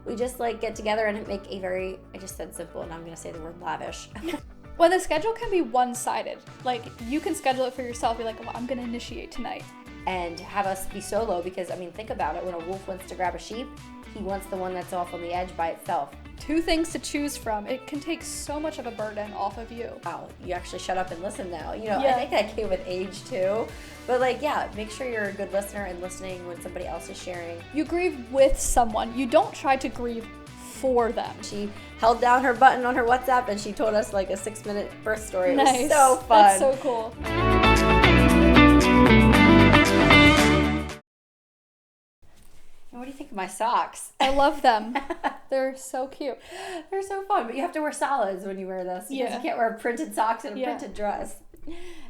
we just like get together and make a very, I just said simple and I'm going to say the word lavish. Well, the schedule can be one-sided. Like, you can schedule it for yourself. You're like, well, I'm going to initiate tonight. And have us be solo because, I mean, think about it. When a wolf wants to grab a sheep, he wants the one that's off on the edge by itself. 2 things to choose from. It can take so much of a burden off of you. Wow, you actually shut up and listen now. You know, I think that came with age too. But like, yeah, make sure you're a good listener and listening when somebody else is sharing. You grieve with someone. You don't try to grieve for them. She held down her button on her WhatsApp and she told us like a 6-minute birth story. It Nice. was so fun. That's so cool. And what do you think of my socks? I love them. They're so cute. They're so fun, but you have to wear solids when you wear this because you can't wear printed socks and a printed dress.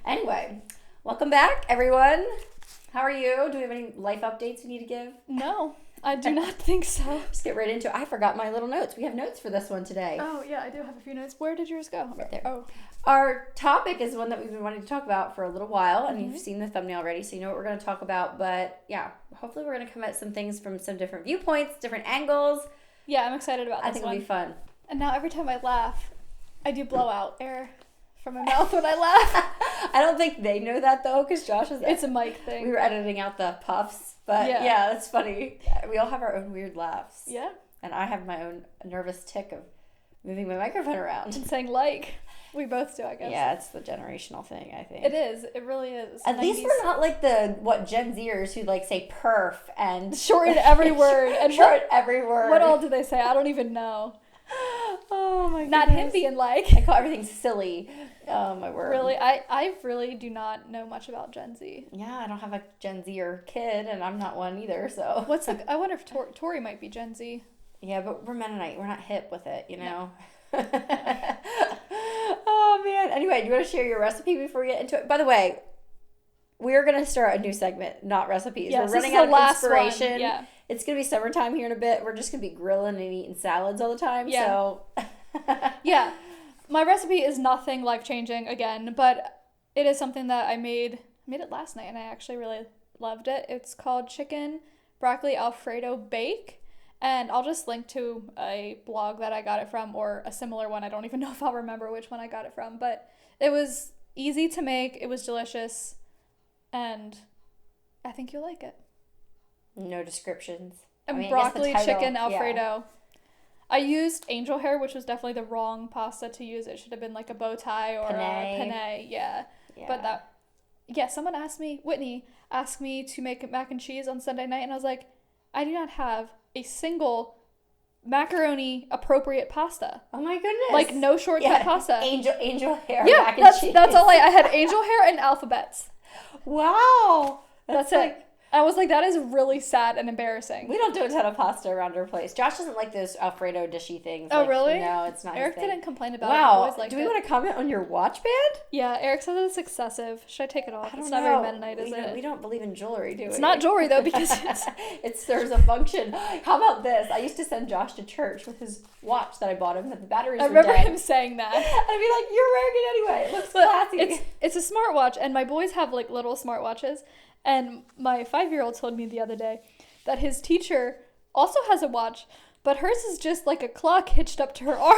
Anyway, welcome back, everyone. How are you? Do we have any life updates we need to give? No, I do not think so. Just get right into it. I forgot my little notes. We have notes for this one today. Oh, yeah, I do have a few notes. Where did yours go? Right there. Oh. Our topic is one that we've been wanting to talk about for a little while, and you've seen the thumbnail already, so you know what we're going to talk about. But yeah, hopefully we're going to come at some things from some different viewpoints, different angles. Yeah, I'm excited about this one. I think it'll be fun. And now every time I laugh, I do blow out air from my mouth when I laugh. I don't think they know that though, because Josh is. It's a mic thing. We were editing out the puffs, but yeah, that's funny. We all have our own weird laughs. Yeah. And I have my own nervous tick of moving my microphone around. And saying like. We both do, I guess. Yeah, it's the generational thing, I think. It is. It really is. At least we're not like the Gen Zers who like say perf and shorten every word. And shorten every word. What all do they say? I don't even know. Oh my god. Not him being like. I call everything silly. Oh my word. Really? I really do not know much about Gen Z. Yeah, I don't have a Gen Zer kid and I'm not one either, so. I wonder if Tori might be Gen Z. Yeah, but we're Mennonite. We're not hip with it, you know? No. Oh man. Anyway, do you want to share your recipe before we get into it? By the way, we're going to start a new segment, not recipes. Yes, we're running out of inspiration. Yeah. It's going to be summertime here in a bit. We're just going to be grilling and eating salads all the time. Yeah. So yeah. My recipe is nothing life-changing again, but it is something that I made it last night and I actually really loved it. It's called chicken broccoli Alfredo bake. And I'll just link to a blog that I got it from or a similar one. I don't even know if I'll remember which one I got it from. But it was easy to make. It was delicious. And I think you'll like it. No descriptions. And broccoli chicken Alfredo. Yeah. I used angel hair, which was definitely the wrong pasta to use. It should have been like a bow tie or a penne. Yeah. But someone asked me, Whitney asked me to make mac and cheese on Sunday night. And I was like, I do not have a single macaroni appropriate pasta. Oh my goodness. Like no shortcut pasta. Angel hair mac and cheese. That's all I had. Angel hair and alphabets. Wow. That's it. I was like, that is really sad and embarrassing. We don't do a ton of pasta around our place. Josh doesn't like those Alfredo dishy things. Oh, really? No, it's not Eric his thing. didn't complain about it. Wow. Do we want to comment on your watch band? Yeah, Eric says it's excessive. Should I take it off? It's not very Mennonite, is it? We don't believe in jewelry, do we? It's not jewelry, though, because it serves a function. How about this? I used to send Josh to church with his watch that I bought him, that the batteries were dead. I remember him saying that. And I'd be like, you're wearing it anyway. It looks classy. It's a smartwatch, and my boys have, like, little smartwatches. And my 5-year-old told me the other day that his teacher also has a watch, but hers is just like a clock hitched up to her arm.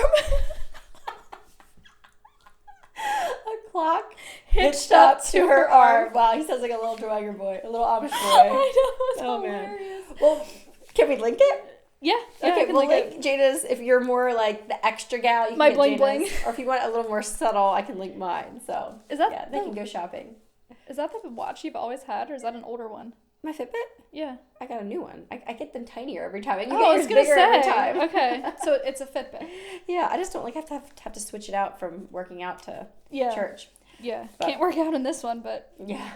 A clock hitched up to her arm. Wow, he sounds like a little Dragon boy, a little Amish boy. I know, it's hilarious. Well, can we link it? Yeah. Okay, we'll link Jada's. If you're more like the extra gal, you can my get bling Jada's. bling. Or if you want a little more subtle, I can link mine. So is that they can go shopping. Is that the watch you've always had, or is that an older one? My Fitbit? Yeah. I got a new one. I get them tinier every time. And you I was get yours bigger every time. Okay, so it's a Fitbit. Yeah, I just don't like have to switch it out from working out to church. Yeah, can't work out in this one, but yeah.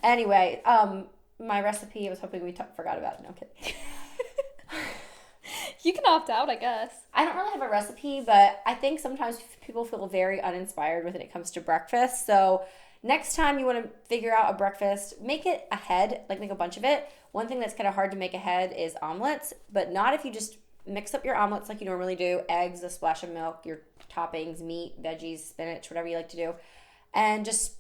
Anyway, my recipe. I was hoping we forgot about it. No, I'm kidding. You can opt out, I guess. I don't really have a recipe, but I think sometimes people feel very uninspired when it comes to breakfast. So next time you want to figure out a breakfast, make it ahead, like make a bunch of it. One thing that's kind of hard to make ahead is omelets, but not if you just mix up your omelets like you normally do. Eggs, a splash of milk, your toppings, meat, veggies, spinach, whatever you like to do. And just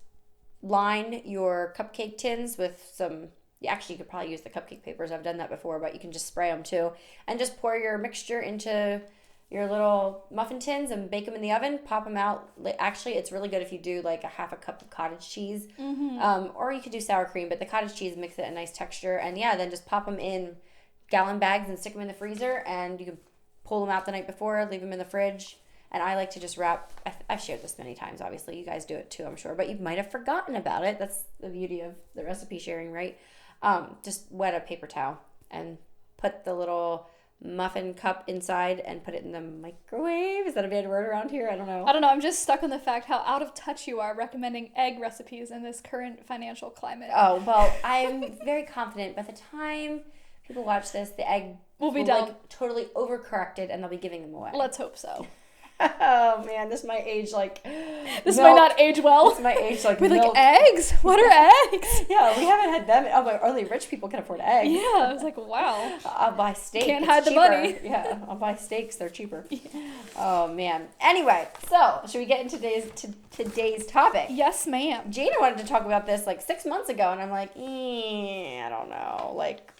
line your cupcake tins with some you could probably use the cupcake papers. I've done that before, but you can just spray them too. And just pour your mixture into your little muffin tins and bake them in the oven. Pop them out. Actually, it's really good if you do like a half a cup of cottage cheese. Or you could do sour cream, but the cottage cheese makes it a nice texture. And yeah, then just pop them in gallon bags and stick them in the freezer. And you can pull them out the night before, leave them in the fridge. And I like to just wrap, I've shared this many times, obviously. You guys do it too, I'm sure. But you might have forgotten about it. That's the beauty of the recipe sharing, right? Just wet a paper towel and put the little muffin cup inside and put it in the microwave. Is that a bad word around here? I don't know. I'm just stuck on the fact how out of touch you are recommending egg recipes in this current financial climate. Oh, well, I'm very confident by the time people watch this, the egg will be done. Like, totally overcorrected and they'll be giving them away. Let's hope so. Oh man, this might age like this might not age well. This might age like we're milk. like eggs. What are eggs? Yeah, we haven't had them. Oh, my only rich people can afford eggs. Yeah, I was like, wow. I'll buy steak. Can't it's hide cheaper. the money. Yeah, I'll buy steaks. They're cheaper. Yeah. Oh man. Anyway, so should we get into today's topic? Yes, ma'am. Jana wanted to talk about this like 6 months ago, and I'm like, I don't know. Like,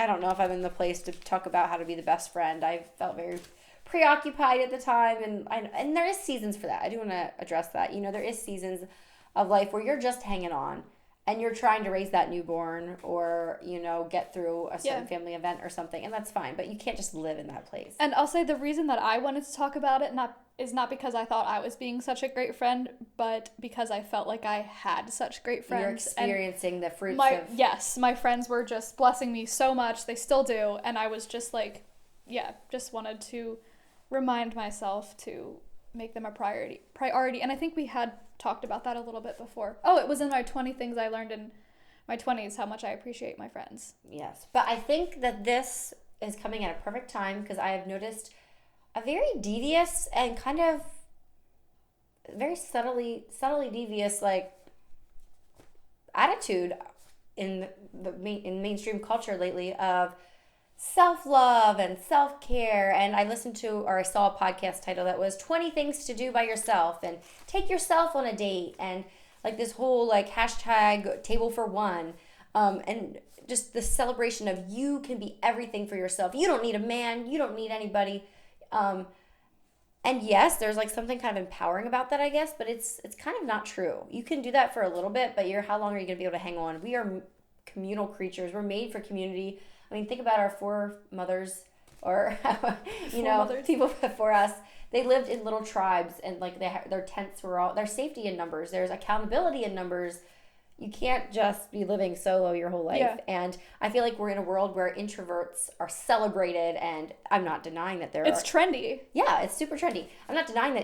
I don't know if I'm in the place to talk about how to be the best friend. I felt very preoccupied at the time, and there is seasons for that. I do want to address that. You know, there is seasons of life where you're just hanging on and you're trying to raise that newborn or, you know, get through a certain family event or something, and that's fine, but you can't just live in that place. And I'll say the reason that I wanted to talk about it is not because I thought I was being such a great friend, but because I felt like I had such great friends. You're experiencing the fruits of... Yes, my friends were just blessing me so much. They still do, and I was just like, just wanted to remind myself to make them a priority. And I think we had talked about that a little bit before. Oh, it was in my 20 things I learned in my 20s, how much I appreciate my friends. Yes. But I think that this is coming at a perfect time because I have noticed a very devious and kind of very subtly devious like attitude in mainstream culture lately of self-love and self-care. And I saw a podcast title that was 20 things to do by yourself and take yourself on a date and like this whole like hashtag table for one, and just the celebration of you can be everything for yourself. You don't need a man, you don't need anybody. And yes, there's like something kind of empowering about that, I guess, but it's kind of not true. You can do that for a little bit, but how long are you going to be able to hang on? We are communal creatures. We're made for community. I mean, think about our foremothers or, people before us. They lived in little tribes and like their tents were there's safety in numbers. There's accountability in numbers. You can't just be living solo your whole life. Yeah. And I feel like we're in a world where introverts are celebrated, and I'm not denying that it's trendy. Yeah, it's super trendy. I'm not denying that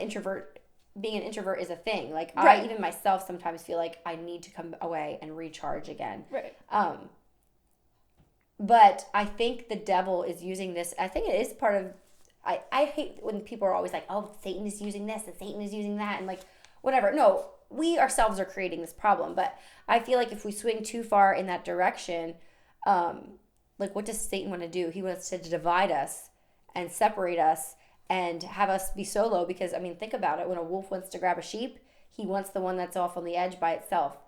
being an introvert is a thing. Like right. I even myself sometimes feel like I need to come away and recharge again. Right. But I think the devil is using this. I think it is part of, I hate when people are always like, oh, Satan is using this and Satan is using that and like whatever. No, we ourselves are creating this problem. But I feel like if we swing too far in that direction, like what does Satan want to do? He wants to divide us and separate us and have us be solo because, I mean, think about it. When a wolf wants to grab a sheep, he wants the one that's off on the edge by itself.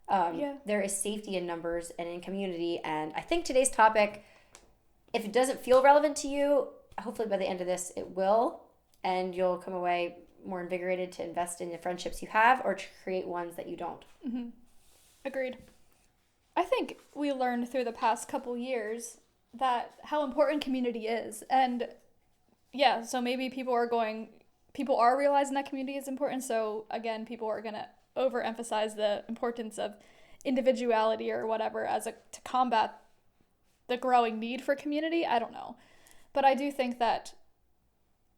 There is safety in numbers and in community, and I think today's topic, if it doesn't feel relevant to you, hopefully by the end of this it will, and you'll come away more invigorated to invest in the friendships you have or to create ones that you don't. Mm-hmm. Agreed. I think we learned through the past couple years that how important community is, and so maybe people are realizing that community is important, so again, people are going to overemphasize the importance of individuality or whatever to combat the growing need for community. I don't know. But I do think that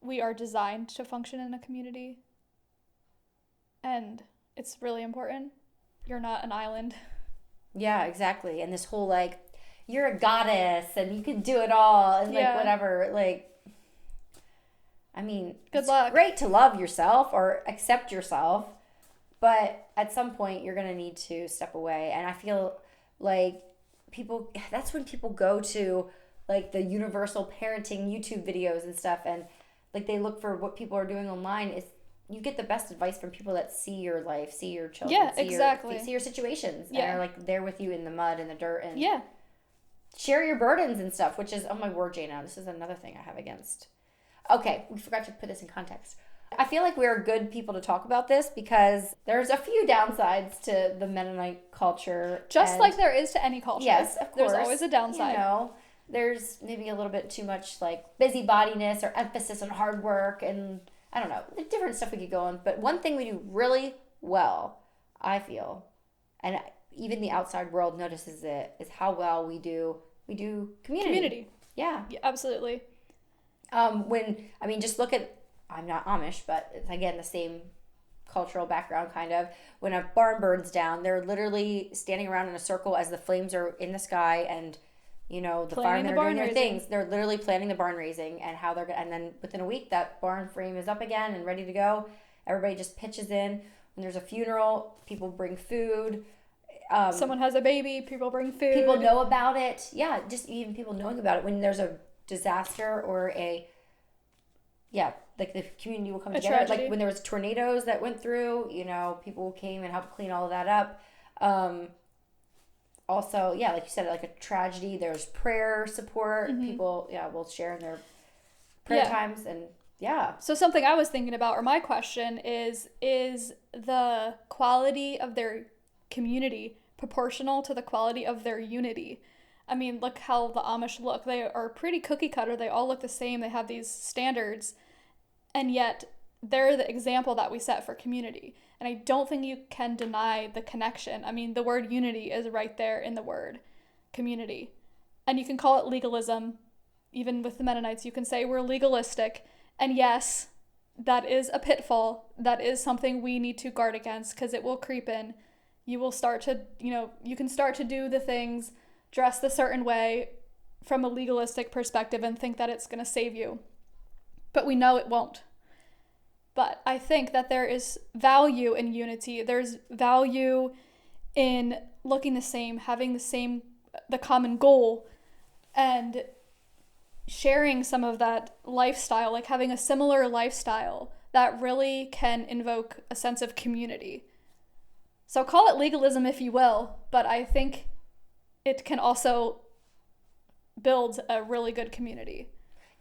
we are designed to function in a community. And it's really important. You're not an island. Yeah, exactly. And this whole like, you're a goddess and you can do it all and like whatever. Like, I mean, good luck. It's great to love yourself or accept yourself. But at some point, you're going to need to step away. And I feel like that's when people go to like the universal parenting YouTube videos and stuff. And like they look for what people are doing online. You get the best advice from people that see your life, see your children. Yeah, exactly. See your situations. And are like there with you in the mud and the dirt. And yeah. share your burdens and stuff, which is, oh my word, Jana, this is another thing I have against. Okay, we forgot to put this in context. I feel like we're good people to talk about this because there's a few downsides to the Mennonite culture. Just like there is to any culture. Yes, of course. There's always a downside. You know, there's maybe a little bit too much like busybodiness or emphasis on hard work and I don't know, different stuff we could go on. But one thing we do really well, I feel, and even the outside world notices it, is how well we do community. Yeah, absolutely. Just look at, I'm not Amish, but it's again the same cultural background kind of. When a barn burns down, they're literally standing around in a circle as the flames are in the sky and, you know, the firemen are doing their things. They're literally planning the barn raising and how they're going to, and then within a week that barn frame is up again and ready to go. Everybody just pitches in. When there's a funeral, people bring food. Someone has a baby, people bring food. People know about it. Yeah, just even people knowing about it. When there's a disaster or like the community will come together. Tragedy. Like when there was tornadoes that went through, you know, people came and helped clean all of that up. Also, like you said, like a tragedy, there's prayer support. Mm-hmm. People, will share in their prayer times and So something I was thinking about, or my question is the quality of their community proportional to the quality of their unity? I mean, look how the Amish look. They are pretty cookie cutter. They all look the same. They have these standards. And yet, they're the example that we set for community. And I don't think you can deny the connection. I mean, the word unity is right there in the word community. And you can call it legalism. Even with the Mennonites, you can say we're legalistic. And yes, that is a pitfall. That is something we need to guard against because it will creep in. You will start to, you can start to do the things, dress the certain way from a legalistic perspective and think that it's going to save you. But we know it won't. But I think that there is value in unity. There's value in looking the same, having the common goal, and sharing some of that lifestyle, like having a similar lifestyle that really can invoke a sense of community. So call it legalism if you will, but I think it can also build a really good community.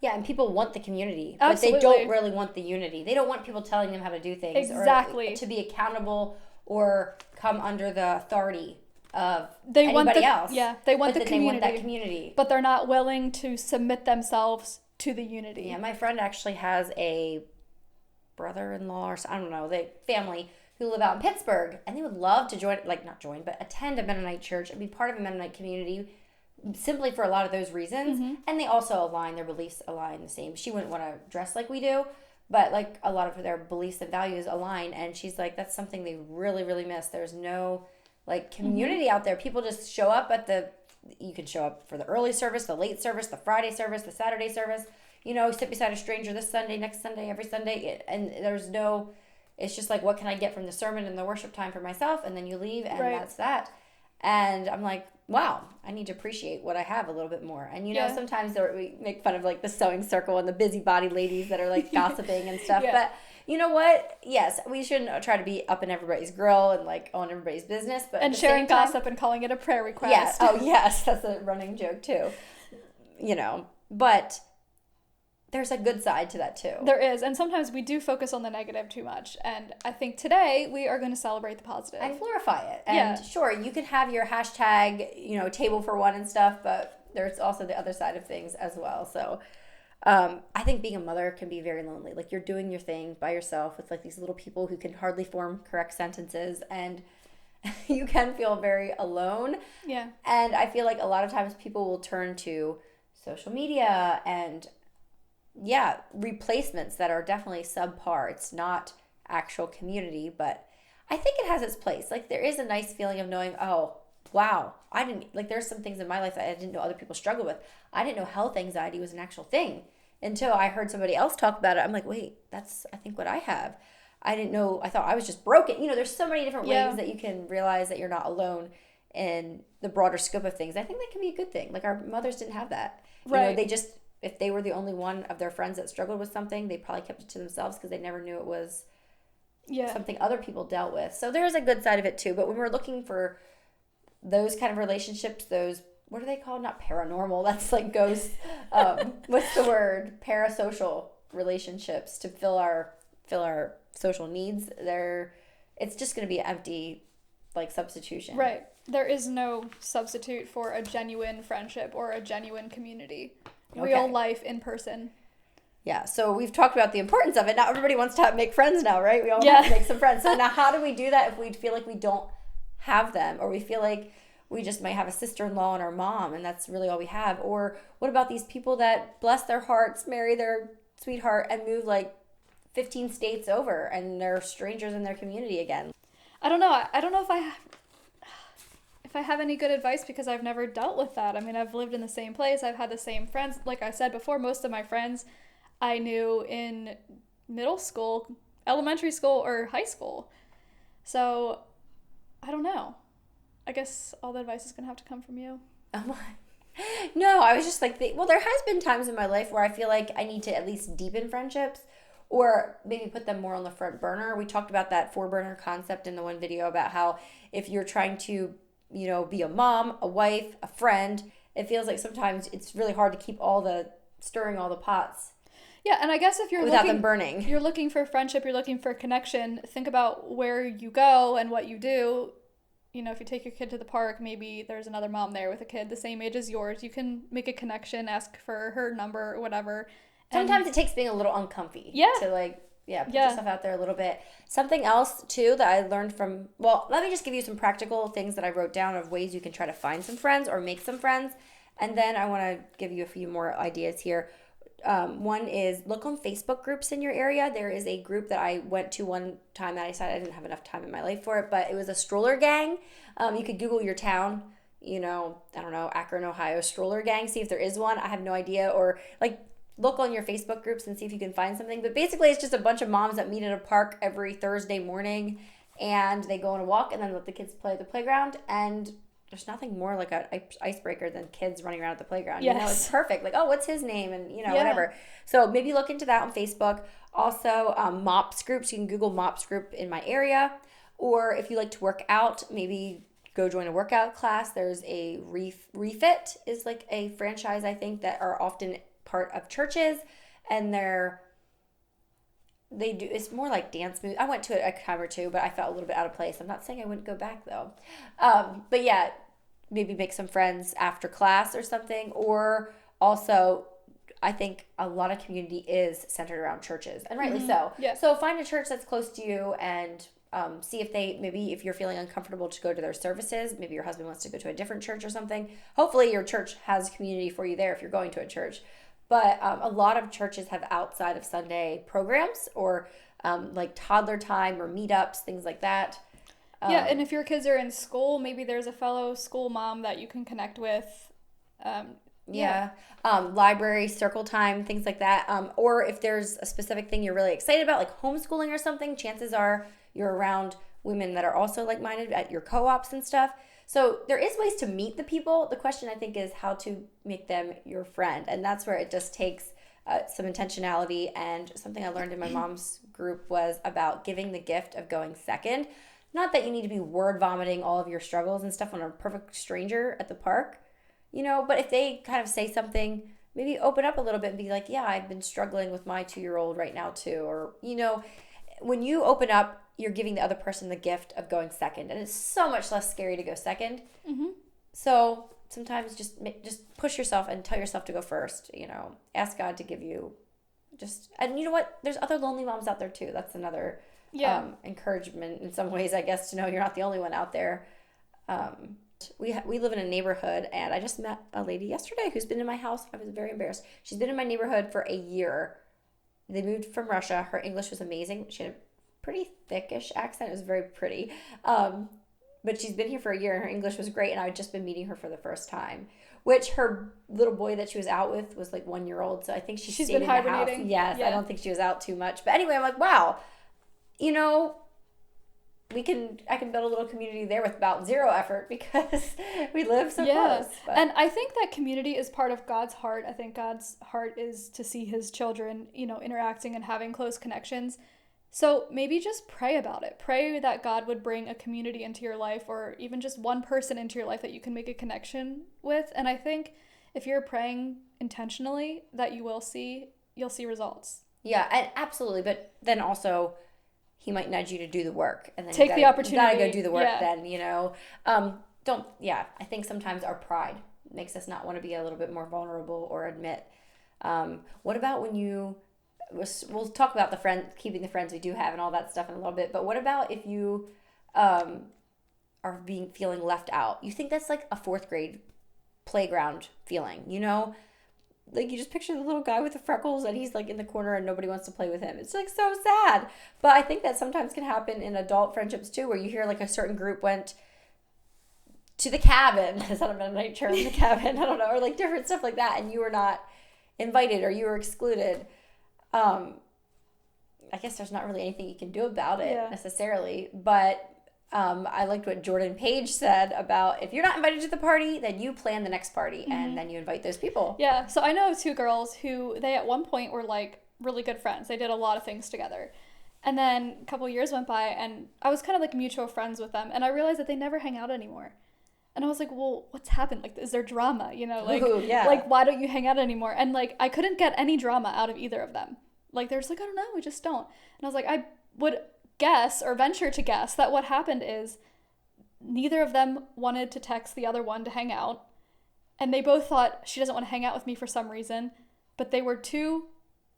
Yeah, and people want the community, Absolutely. But they don't really want the unity. They don't want people telling them how to do things. Exactly. Or to be accountable or come under the authority of anybody else. Yeah, they want the community. They want that community. But they're not willing to submit themselves to the unity. Yeah, my friend actually has a brother-in-law or I don't know, the family who live out in Pittsburgh, and they would love to attend a Mennonite church and be part of a Mennonite community simply for a lot of those reasons. Mm-hmm. And they also their beliefs align the same. She wouldn't want to dress like we do, but like a lot of their beliefs and values align. And she's like, that's something they really, really miss. There's no like community out there. People just show up you can show up for the early service, the late service, the Friday service, the Saturday service, sit beside a stranger this Sunday, next Sunday, every Sunday. And it's just like, what can I get from the sermon and the worship time for myself? And then you leave and That's that. And I'm like, wow, I need to appreciate what I have a little bit more. And, sometimes we make fun of like the sewing circle and the busybody ladies that are like gossiping and stuff. Yeah. But you know what? Yes, we shouldn't try to be up in everybody's grill and like own everybody's business. But and sharing gossip and calling it a prayer request. Yes. Oh, yes. That's a running joke too. But there's a good side to that too. There is. And sometimes we do focus on the negative too much. And I think today we are going to celebrate the positive. And glorify it. And sure, you can have your hashtag, table for one and stuff, but there's also the other side of things as well. So I think being a mother can be very lonely. Like you're doing your thing by yourself with like these little people who can hardly form correct sentences, and you can feel very alone. Yeah. And I feel like a lot of times people will turn to social media and replacements that are definitely subpar. It's not actual community, but I think it has its place. Like there is a nice feeling of knowing, oh, wow, there's some things in my life that I didn't know other people struggle with. I didn't know health anxiety was an actual thing until I heard somebody else talk about it. I'm like, wait, that's, I think, what I have. I didn't know, I thought I was just broken. There's so many different ways that you can realize that you're not alone in the broader scope of things. I think that can be a good thing. Like our mothers didn't have that. Right. They just, if they were the only one of their friends that struggled with something, they probably kept it to themselves because they never knew it was something other people dealt with. So there's a good side of it too. But when we're looking for those kind of relationships, those what are they called? Not paranormal. That's like ghosts. What's the word? Parasocial relationships to fill our social needs. It's just going to be an empty like substitution. Right. There is no substitute for a genuine friendship or a genuine community. Real life in person. Yeah, so we've talked about the importance of it. Now everybody wants to make friends now, right? We all have to make some friends. So now how do we do that if we feel like we don't have them, or we feel like we just might have a sister-in-law and our mom and that's really all we have? Or what about these people that bless their hearts, marry their sweetheart and move like 15 states over and they're strangers in their community again? I don't know. I don't know if I have any good advice because I've never dealt with that. I mean, I've lived in the same place. I've had the same friends. Like I said before, most of my friends I knew in middle school, elementary school, or high school. So, I don't know. I guess all the advice is going to have to come from you. No, I was just like, there has been times in my life where I feel like I need to at least deepen friendships or maybe put them more on the front burner. We talked about that 4-burner concept in the one video about how if you're trying to, be a mom, a wife, a friend, it feels like sometimes it's really hard to keep stirring all the pots. Yeah, and I guess if without them burning. You're looking for friendship, you're looking for connection, think about where you go and what you do. If you take your kid to the park, maybe there's another mom there with a kid the same age as yours. You can make a connection, ask for her number or whatever. Sometimes it takes being a little uncomfy. Yeah. To put yourself out there a little bit. Something else, too, that I learned from, let me just give you some practical things that I wrote down of ways you can try to find some friends or make some friends. And then I want to give you a few more ideas here. One is look on Facebook groups in your area. There is a group that I went to one time that I decided I didn't have enough time in my life for it, but it was a stroller gang. You could Google your town, I don't know, Akron, Ohio stroller gang, see if there is one. I have no idea. Or look on your Facebook groups and see if you can find something. But basically it's just a bunch of moms that meet at a park every Thursday morning and they go on a walk and then let the kids play at the playground. And there's nothing more like an icebreaker than kids running around at the playground. Yes. It's perfect. Like, oh, what's his name? And, whatever. So maybe look into that on Facebook. Also, MOPS groups. You can Google MOPS group in my area. Or if you like to work out, maybe go join a workout class. There's a Refit is like a franchise, I think, that are often part of churches. And it's more like dance moves. I went to it a time or two, but I felt a little bit out of place. I'm not saying I wouldn't go back though. But yeah, maybe make some friends after class or something. Or also, I think a lot of community is centered around churches, and rightly so. Yeah. So find a church that's close to you and see if you're feeling uncomfortable to go to their services, maybe your husband wants to go to a different church or something. Hopefully your church has community for you there if you're going to a church. But a lot of churches have outside of Sunday programs or like toddler time or meetups, things like that. And if your kids are in school, maybe there's a fellow school mom that you can connect with. Library, circle time, things like that. Or if there's a specific thing you're really excited about, like homeschooling or something, chances are you're around women that are also like-minded at your co-ops and stuff. So there is ways to meet the people. The question, I think, is how to make them your friend. And that's where it just takes some intentionality. And something I learned in my mom's group was about giving the gift of going second. Not that you need to be word vomiting all of your struggles and stuff on a perfect stranger at the park, but if they kind of say something, maybe open up a little bit and be like, yeah, I've been struggling with my 2-year-old right now too. Or, when you open up, you're giving the other person the gift of going second. And it's so much less scary to go second. Mm-hmm. So sometimes just push yourself and tell yourself to go first. Ask God to give you and you know what? There's other lonely moms out there too. That's another encouragement in some ways, I guess, to know you're not the only one out there. We live in a neighborhood, and I just met a lady yesterday who's been in my house. I was very embarrassed. She's been in my neighborhood for a year. They moved from Russia. Her English was amazing. She had a pretty thickish accent. It was very pretty. But she's been here for a year, and her English was great, and I had just been meeting her for the first time, which her little boy that she was out with was like 1-year-old, so I think she's stayed been in hibernating. The house. Yes, yeah. I don't think she was out too much. But anyway, I'm like, wow, I can build a little community there with about zero effort because we live so close. But. And I think that community is part of God's heart. I think God's heart is to see his children, interacting and having close connections. So maybe just pray about it. Pray that God would bring a community into your life, or even just one person into your life that you can make a connection with. And I think if you're praying intentionally, that you'll see results. Yeah, and absolutely. But then also, he might nudge you to do the work, and then take the opportunity. You gotta go do the work. Then I think sometimes our pride makes us not want to be a little bit more vulnerable or admit. What about when we'll talk about keeping the friends we do have and all that stuff in a little bit, but what about if you are feeling left out? You think that's like a 4th grade playground feeling, like you just picture the little guy with the freckles and he's like in the corner and nobody wants to play with him. It's like so sad. But I think that sometimes can happen in adult friendships too, where you hear like a certain group went to the cabin. Is that a Mennonite term? The cabin? I don't know. Or like different stuff like that, and you were not invited or you were excluded. I guess there's not really anything you can do about it necessarily, but I liked what Jordan Page said about if you're not invited to the party, then you plan the next party and then you invite those people. Yeah, so I know 2 girls who they at one point were like really good friends. They did a lot of things together. And then a couple years went by and I was kind of like mutual friends with them, and I realized that they never hang out anymore. And I was like, well, what's happened? Like, is there drama? Like, like, why don't you hang out anymore? And like, I couldn't get any drama out of either of them. Like, they're just like, I don't know, we just don't. And I was like, I would guess or venture to guess that what happened is neither of them wanted to text the other one to hang out. And they both thought she doesn't want to hang out with me for some reason. But they were too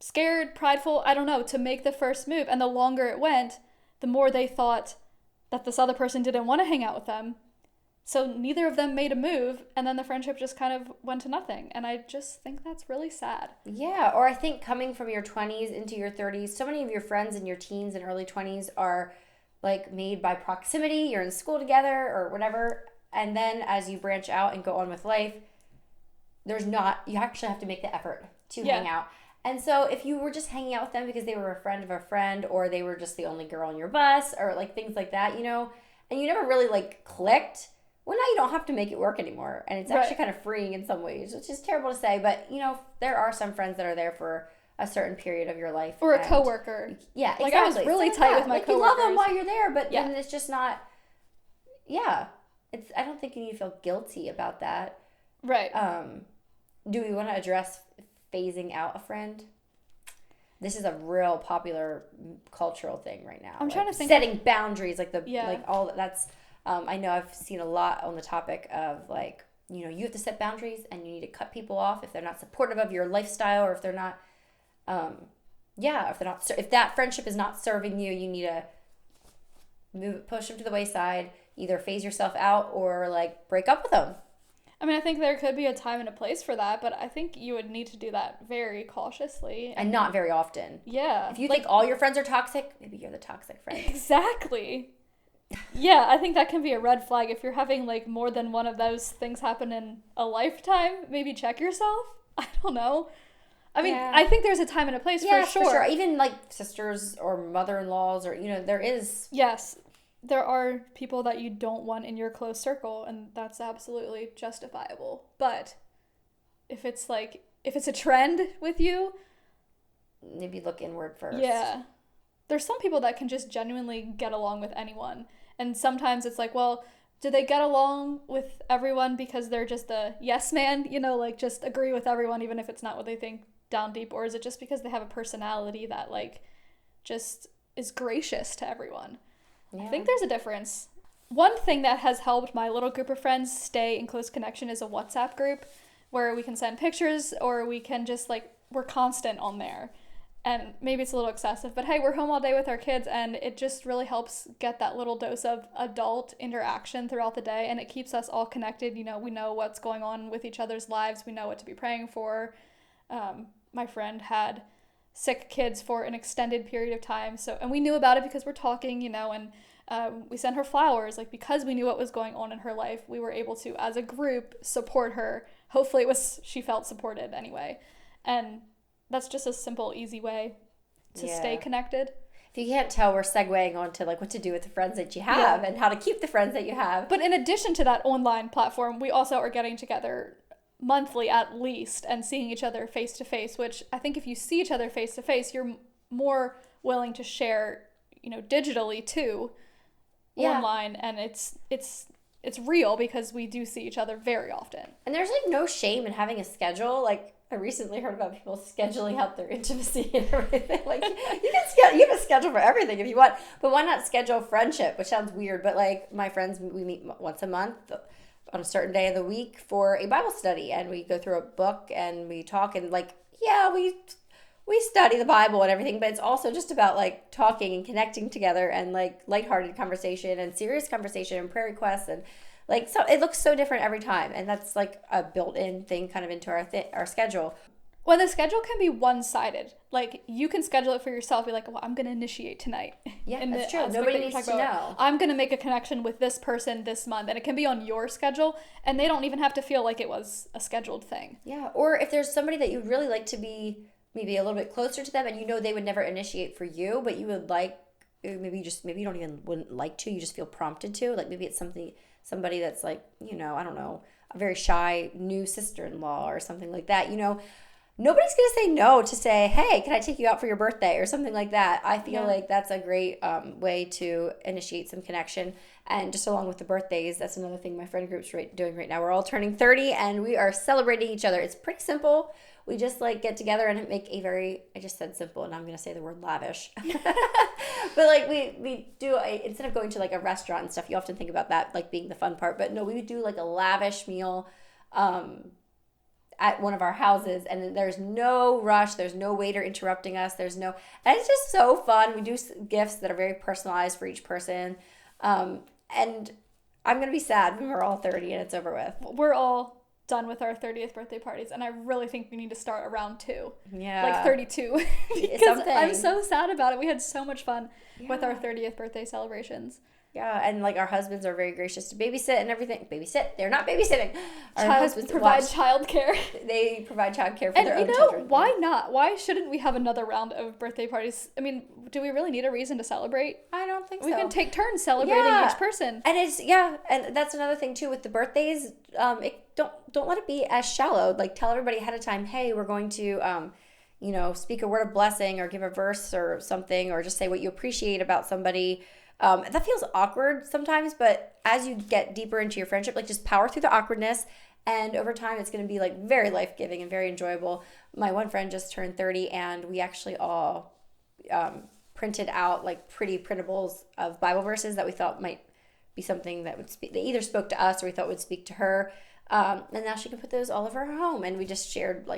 scared, prideful, I don't know, to make the first move. And the longer it went, the more they thought that this other person didn't want to hang out with them. So neither of them made a move, and then the friendship just kind of went to nothing. And I just think that's really sad. Yeah, or I think coming from your 20s into your 30s, so many of your friends in your teens and early 20s are like made by proximity. You're in school together or whatever. And then as you branch out and go on with life, you actually have to make the effort to hang out. And so if you were just hanging out with them because they were a friend of a friend, or they were just the only girl on your bus, or like things like that, and you never really like clicked, well, now you don't have to make it work anymore. And it's actually kind of freeing in some ways, which is terrible to say. But, there are some friends that are there for a certain period of your life. Or a coworker. Yeah, exactly. Like, I was really tight with my coworkers. You love them while you're there, but then it's just not, I don't think you need to feel guilty about that. Right. Do we want to address phasing out a friend? This is a real popular cultural thing right now. I'm trying to think. Setting boundaries, like all that's... I know I've seen a lot on the topic of like, you have to set boundaries and you need to cut people off if they're not supportive of your lifestyle, or if they're not, if that friendship is not serving you, you need to push them to the wayside, either phase yourself out or like break up with them. I mean, I think there could be a time and a place for that, but I think you would need to do that very cautiously. And not very often. Yeah. If you think all your friends are toxic, maybe you're the toxic friend. Exactly. Yeah, I think that can be a red flag. If you're having like more than one of those things happen in a lifetime, maybe check yourself. I don't know. I mean, I think there's a time and a place for sure. Even like sisters or mother-in-laws, or there is. Yes, there are people that you don't want in your close circle, and that's absolutely justifiable. But if it's a trend with you, maybe look inward first. Yeah. There's some people that can just genuinely get along with anyone. And sometimes it's like, well, do they get along with everyone because they're just a yes man, like just agree with everyone even if it's not what they think down deep? Or is it just because they have a personality that like just is gracious to everyone? Yeah. I think there's a difference. One thing that has helped my little group of friends stay in close connection is a WhatsApp group where we can send pictures, or we can just we're constant on there. And maybe it's a little excessive, but hey, we're home all day with our kids, and it just really helps get that little dose of adult interaction throughout the day, and it keeps us all connected. We know what's going on with each other's lives. We know what to be praying for. My friend had sick kids for an extended period of time, and we knew about it because we're talking, and we sent her flowers, because we knew what was going on in her life. We were able to, as a group, support her. Hopefully she felt supported anyway. And that's just a simple, easy way to stay connected. If you can't tell, we're segueing on to what to do with the friends that you have and how to keep the friends that you have. But in addition to that online platform, we also are getting together monthly at least and seeing each other face to face, which I think if you see each other face to face, you're more willing to share digitally too, online, and it's real because we do see each other very often. And there's like no shame in having a schedule. Like I recently heard about people scheduling out their intimacy and everything. Like you have a schedule for everything if you want, but why not schedule friendship? Which sounds weird, but like my friends, we meet once a month on a certain day of the week for a Bible study, and we go through a book and we talk, and like we study the Bible and everything, but it's also just about like talking and connecting together and like lighthearted conversation and serious conversation and prayer requests, and like, so it looks so different every time, and that's like a built-in thing kind of into our schedule. Well, the schedule can be one-sided. Like, you can schedule it for yourself. Be like, well, I'm going to initiate tonight. Yeah, that's true. Nobody needs to know. I'm going to make a connection with this person this month. And it can be on your schedule, and they don't even have to feel like it was a scheduled thing. Yeah, or if there's somebody that you'd really like to be maybe a little bit closer to them, and they would never initiate for you, but you would like, maybe you don't even wouldn't like to, you just feel prompted to. Like, maybe it's somebody that's like, I don't know, a very shy new sister-in-law or something like that, nobody's going to say no to say, hey, can I take you out for your birthday or something like that. I feel like that's a great way to initiate some connection. And just along with the birthdays, that's another thing my friend group's doing right now. We're all turning 30 and we are celebrating each other. It's pretty simple. We just like get together and make I just said simple and I'm going to say the word lavish. But like we do, instead of going to like a restaurant and stuff, you often think about that like being the fun part. But no, we would do like a lavish meal at one of our houses, and there's no rush, there's no waiter interrupting us, and it's just so fun. We do gifts that are very personalized for each person, and I'm going to be sad when we're all 30 and it's over with. We're all done with our 30th birthday parties, and I really think we need to start around 2. Yeah. Like 32. Because I'm so sad about it. We had so much fun with our 30th birthday celebrations. Yeah, and like our husbands are very gracious to babysit and everything. Babysit? They're not babysitting. Our husbands provide childcare. They provide childcare for their own children. And why not? Why shouldn't we have another round of birthday parties? I mean, do we really need a reason to celebrate? I don't think so. We can take turns celebrating each person. And and that's another thing too with the birthdays. Don't let it be as shallow. Like, tell everybody ahead of time, hey, we're going to speak a word of blessing or give a verse or something, or just say what you appreciate about somebody. That feels awkward sometimes, but as you get deeper into your friendship, like, just power through the awkwardness, and over time it's going to be like very life-giving and very enjoyable. My one friend just turned 30, and we actually all printed out like pretty printables of Bible verses that we thought might be something that would speak. They either spoke to us or we thought would speak to her, and now she can put those all over her home. And we just shared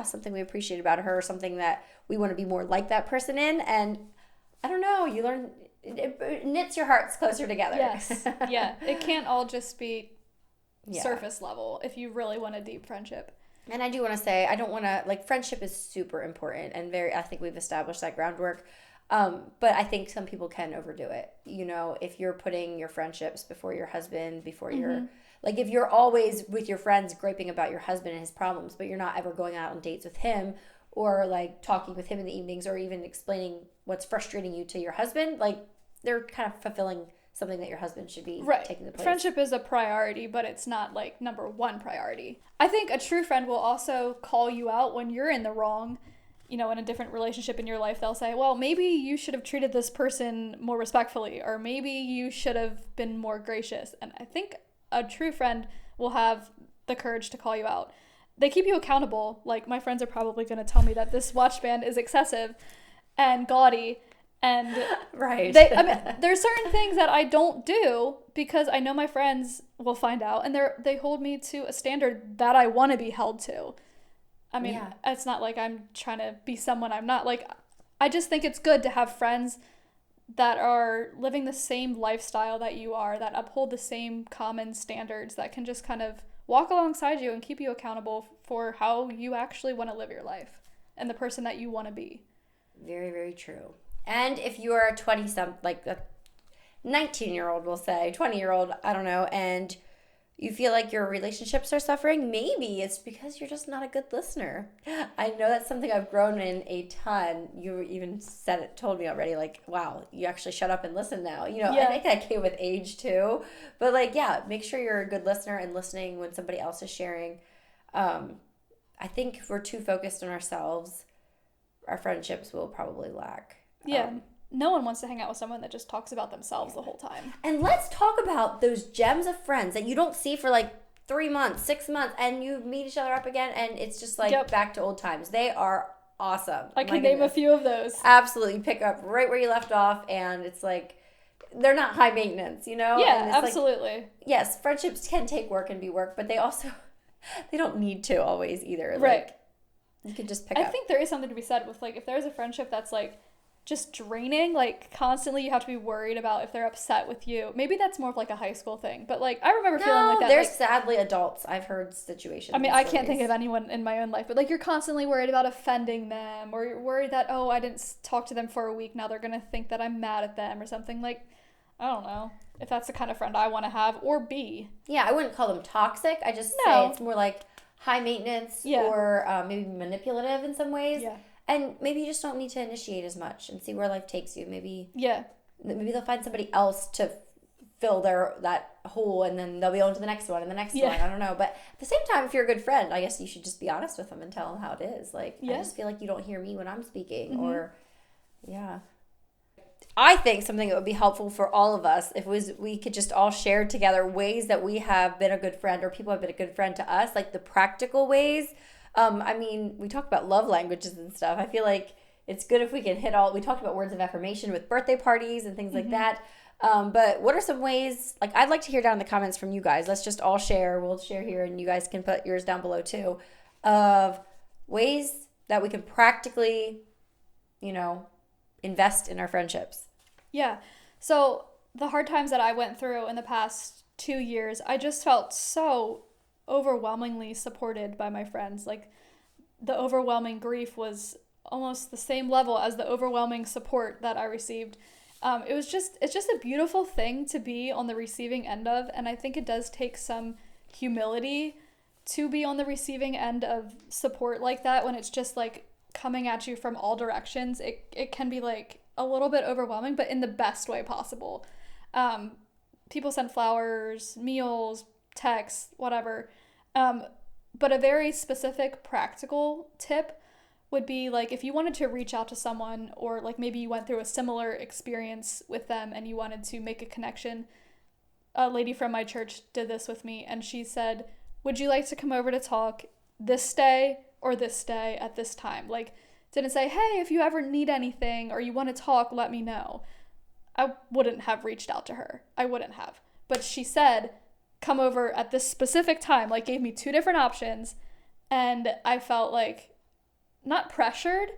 something we appreciate about her, or something that we want to be more like that person in. And I don't know, you learn. It knits your hearts closer together. Yes. Yeah. It can't all just be surface level if you really want a deep friendship. And I do want to say, I don't want to, like, friendship is super important and I think we've established that groundwork. But I think some people can overdo it. If you're putting your friendships before your husband, before your, like, if you're always with your friends griping about your husband and his problems, but you're not ever going out on dates with him, or like talking with him in the evenings, or even explaining what's frustrating you to your husband, like, they're kind of fulfilling something that your husband should be taking the place. Friendship is a priority, but it's not like number one priority. I think a true friend will also call you out when you're in the wrong, in a different relationship in your life. They'll say, well, maybe you should have treated this person more respectfully, or maybe you should have been more gracious. And I think a true friend will have the courage to call you out. They keep you accountable. Like, my friends are probably going to tell me that this watch band is excessive and gaudy. And right. There's certain things that I don't do because I know my friends will find out, and they hold me to a standard that I want to be held to. I mean, It's not like I'm trying to be someone I'm not. Like, I just think it's good to have friends that are living the same lifestyle that you are, that uphold the same common standards, that can just kind of walk alongside you and keep you accountable for how you actually want to live your life and the person that you want to be. Very, very true. And if you are a 19-year-old, we'll say, 20-year-old, I don't know, and you feel like your relationships are suffering, maybe it's because you're just not a good listener. I know that's something I've grown in a ton. You even told me already, like, wow, you actually shut up and listen now. I think that came with age too. But make sure you're a good listener and listening when somebody else is sharing. I think if we're too focused on ourselves, our friendships will probably lack. Yeah. no one wants to hang out with someone that just talks about themselves the whole time. And let's talk about those gems of friends that you don't see for like 3 months, 6 months, and you meet each other up again, and it's just like back to old times. They are awesome. I can name a few of those. Absolutely. Pick up right where you left off, and it's like, they're not high maintenance, you know? Yeah, absolutely. Like, yes, friendships can take work and be work, but they also, they don't need to always either. Right. Like, you can just pick up. I think there is something to be said with, like, if there's a friendship that's, like, just draining, like, constantly you have to be worried about if they're upset with you. Maybe that's more of, like, a high school thing. But, like, I remember feeling like that. There's like, sadly adults. I've heard situations. I mean, I can't think of anyone in my own life. But, like, you're constantly worried about offending them. Or you're worried that, oh, I didn't talk to them for a week. Now they're going to think that I'm mad at them or something. Like, I don't know if that's the kind of friend I want to have or be. Yeah, I wouldn't call them toxic. I just say it's more like high maintenance or maybe manipulative in some ways. Yeah. And maybe you just don't need to initiate as much and see where life takes you. Maybe they'll find somebody else to fill that hole, and then they'll be on to the next one and the next one. I don't know. But at the same time, if you're a good friend, I guess you should just be honest with them and tell them how it is. Like, I just feel like you don't hear me when I'm speaking or, I think something that would be helpful for all of us if we could just all share together ways that we have been a good friend or people have been a good friend to us, like the practical ways. I mean, we talk about love languages and stuff. I feel like it's good if we can we talked about words of affirmation with birthday parties and things like that. But what are some ways, like I'd like to hear down in the comments from you guys. Let's just all share. We'll share here and you guys can put yours down below too, of ways that we can practically, invest in our friendships. Yeah. So the hard times that I went through in the past 2 years, I just felt so overwhelmingly supported by my friends. Like, the overwhelming grief was almost the same level as the overwhelming support that I received. It's just a beautiful thing to be on the receiving end of, and I think it does take some humility to be on the receiving end of support like that when it's just like coming at you from all directions. It can be like a little bit overwhelming, but in the best way possible. People send flowers, meals, texts, whatever. But a very specific practical tip would be like if you wanted to reach out to someone, or like maybe you went through a similar experience with them and you wanted to make a connection. A lady from my church did this with me, and she said, would you like to come over to talk this day or this day at this time? Like, didn't say, hey, if you ever need anything or you want to talk, let me know. I wouldn't have reached out to her. I wouldn't have. But she said, come over at this specific time, like gave me 2 different options. And I felt like not pressured,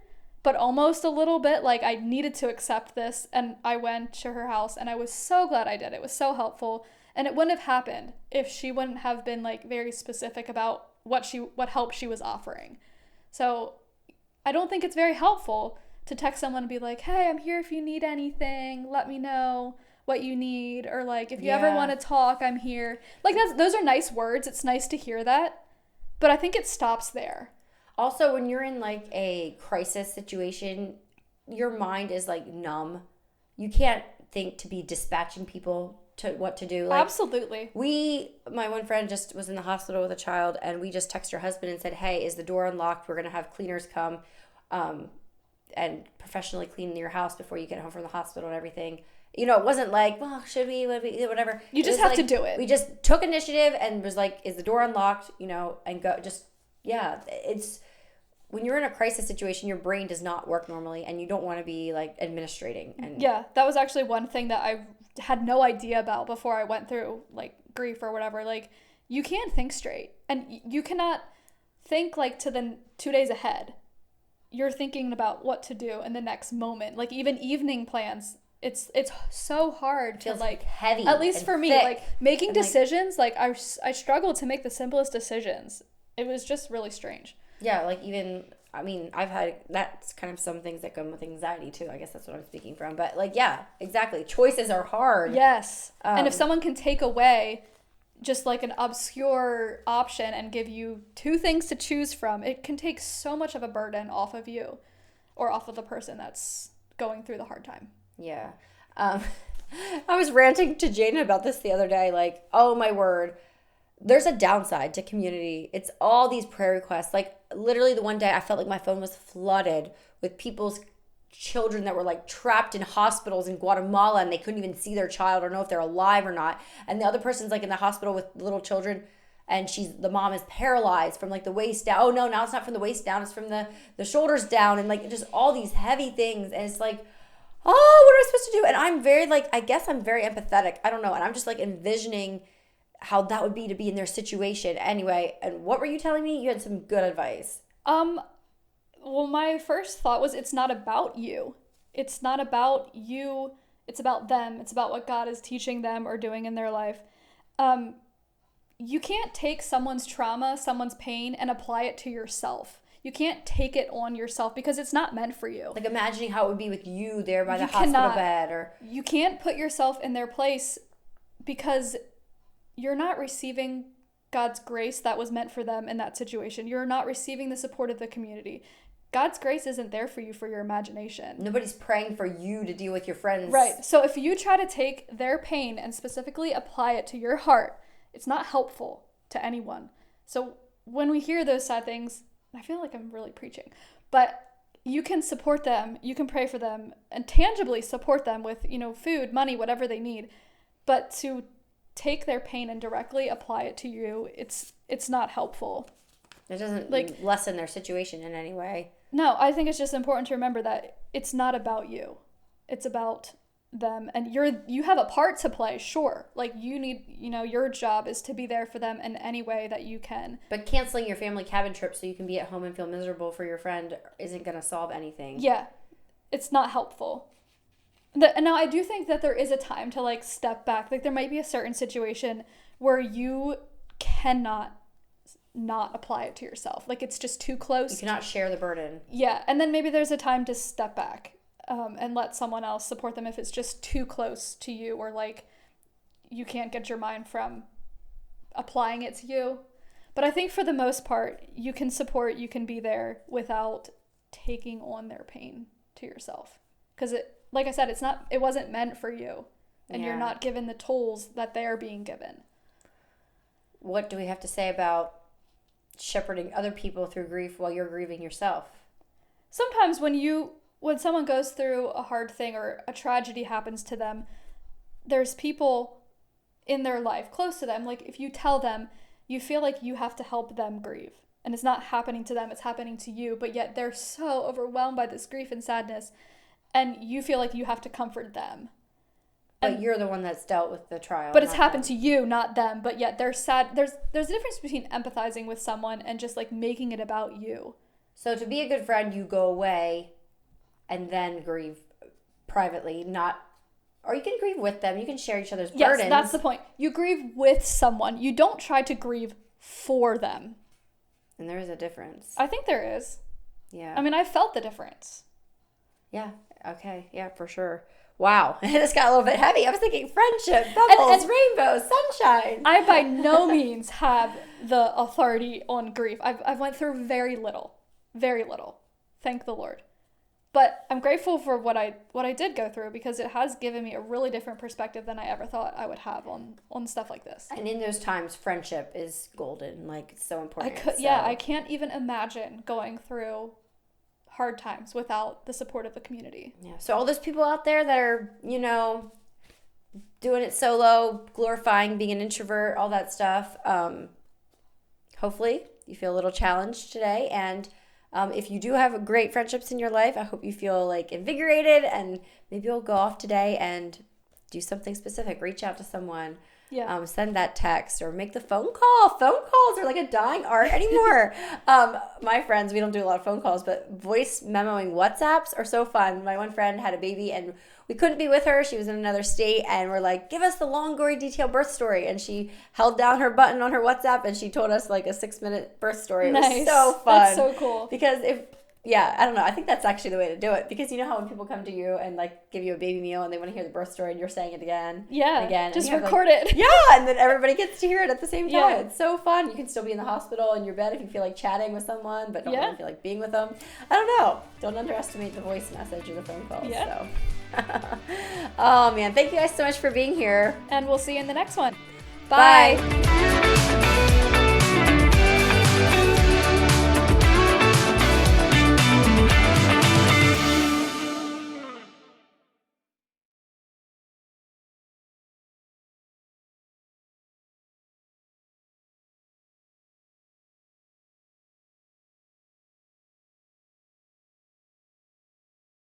but almost a little bit like I needed to accept this. And I went to her house and I was so glad I did. It was so helpful. And it wouldn't have happened if she wouldn't have been like very specific about what help she was offering. So I don't think it's very helpful to text someone and be like, hey, I'm here if you need anything, let me know what you need, or like if you ever want to talk, I'm here. Like, those are nice words. It's nice to hear that, but I think it stops there. Also, when you're in like a crisis situation, your mind is like numb. You can't think to be dispatching people to what to do. Like, absolutely. My one friend just was in the hospital with a child, and we just texted her husband and said, hey, is the door unlocked? We're going to have cleaners come and professionally clean your house before you get home from the hospital and everything. It wasn't like, well, should we, whatever. You just have to do it. We just took initiative and was like, is the door unlocked? And go it's when you're in a crisis situation, your brain does not work normally, and you don't want to be like administrating. And that was actually one thing that I had no idea about before I went through like grief or whatever. Like, you can't think straight, and you cannot think like to the 2 days ahead. You're thinking about what to do in the next moment. Like, even evening plans, it's so hard to like heavy. At least for me, thick. like making decisions, like I struggled to make the simplest decisions. It was just really strange. Yeah, like even, I mean, I've had, that's kind of some things that come with anxiety too. I guess that's what I'm speaking from. But like, yeah, exactly. Choices are hard. Yes. And if someone can take away just like an obscure option and give you 2 things to choose from, it can take so much of a burden off of you or off of the person that's going through the hard time. Yeah. I was ranting to Jana about this the other day. Like, oh my word. There's a downside to community. It's all these prayer requests. Like, literally the one day I felt like my phone was flooded with people's children that were like trapped in hospitals in Guatemala and they couldn't even see their child or know if they're alive or not. And the other person's like in the hospital with little children and the mom is paralyzed from like the waist down. Oh no, now it's not from the waist down, it's from the shoulders down, and like just all these heavy things. And it's like, oh, what am I supposed to do? And I'm very like, I guess I'm very empathetic. I don't know. And I'm just like envisioning how that would be to be in their situation. Anyway, and what were you telling me? You had some good advice. Well, my first thought was it's not about you. It's not about you. It's about them. It's about what God is teaching them or doing in their life. You can't take someone's trauma, someone's pain, and apply it to yourself. You can't take it on yourself because it's not meant for you. Like imagining how it would be with you there by the hospital bed, or you can't put yourself in their place because you're not receiving God's grace that was meant for them in that situation. You're not receiving the support of the community. God's grace isn't there for you for your imagination. Nobody's praying for you to deal with your friends. Right. So if you try to take their pain and specifically apply it to your heart, it's not helpful to anyone. So when we hear those sad things, I feel like I'm really preaching, but you can support them, you can pray for them, and tangibly support them with, food, money, whatever they need. But to take their pain and directly apply it to you, it's not helpful. It doesn't lessen their situation in any way. No, I think it's just important to remember that it's not about you. It's about them, and you have a part to play, sure. Like you need, your job is to be there for them in any way that you can. But canceling your family cabin trip so you can be at home and feel miserable for your friend isn't going to solve anything. Yeah, it's not helpful. And now I do think that there is a time to step back. Like there might be a certain situation where you cannot not apply it to yourself. Like it's just too close. You cannot share the burden. Yeah, and then maybe there's a time to step back and let someone else support them if it's just too close to you, or you can't get your mind from applying it to you. But I think for the most part, you can support, you can be there without taking on their pain to yourself. Because like I said, it wasn't meant for you, and you're not given the tools that they are being given. What do we have to say about shepherding other people through grief while you're grieving yourself? Sometimes when someone goes through a hard thing or a tragedy happens to them, there's people in their life close to them. Like if you tell them, you feel like you have to help them grieve, and it's not happening to them, it's happening to you, but yet they're so overwhelmed by this grief and sadness, and you feel like you have to comfort them. But you're the one that's dealt with the trial. But it's happened to you, not them. But yet they're sad. There's a difference between empathizing with someone and just making it about you. So to be a good friend, you go away and then grieve privately, or you can grieve with them. You can share each other's burdens. Yes, that's the point. You grieve with someone. You don't try to grieve for them. And there is a difference. I think there is. Yeah. I mean, I felt the difference. Yeah. Okay. Yeah, for sure. Wow. It just got a little bit heavy. I was thinking friendship, bubbles, and rainbows, sunshine. I by no means have the authority on grief. I've went through very little. Very little. Thank the Lord. But I'm grateful for what I did go through, because it has given me a really different perspective than I ever thought I would have on stuff like this. And in those times, friendship is golden. It's so important. I can't even imagine going through hard times without the support of the community. Yeah. So all those people out there that are, doing it solo, glorifying being an introvert, all that stuff, hopefully you feel a little challenged today. And if you do have great friendships in your life, I hope you feel invigorated, and maybe you'll go off today and do something specific. Reach out to someone. Yeah. Send that text or make the phone call. Phone calls are a dying art anymore. My friends, we don't do a lot of phone calls, but voice memoing WhatsApps are so fun. My one friend had a baby and we couldn't be with her. She was in another state, and we're like, give us the long, gory, detailed birth story. And she held down her button on her WhatsApp and she told us a 6-minute birth story. It was so fun. That's so cool. Because I don't know. I think that's actually the way to do it, because you know how when people come to you and give you a baby meal and they want to hear the birth story and you're saying it again and again. Just and record it. Yeah, and then everybody gets to hear it at the same time. Yeah. It's so fun. You can still be in the hospital in your bed if you feel like chatting with someone but don't really feel like being with them. I don't know. Don't underestimate the voice message or the phone calls. Yeah. So. Oh, man. Thank you guys so much for being here. And we'll see you in the next one. Bye.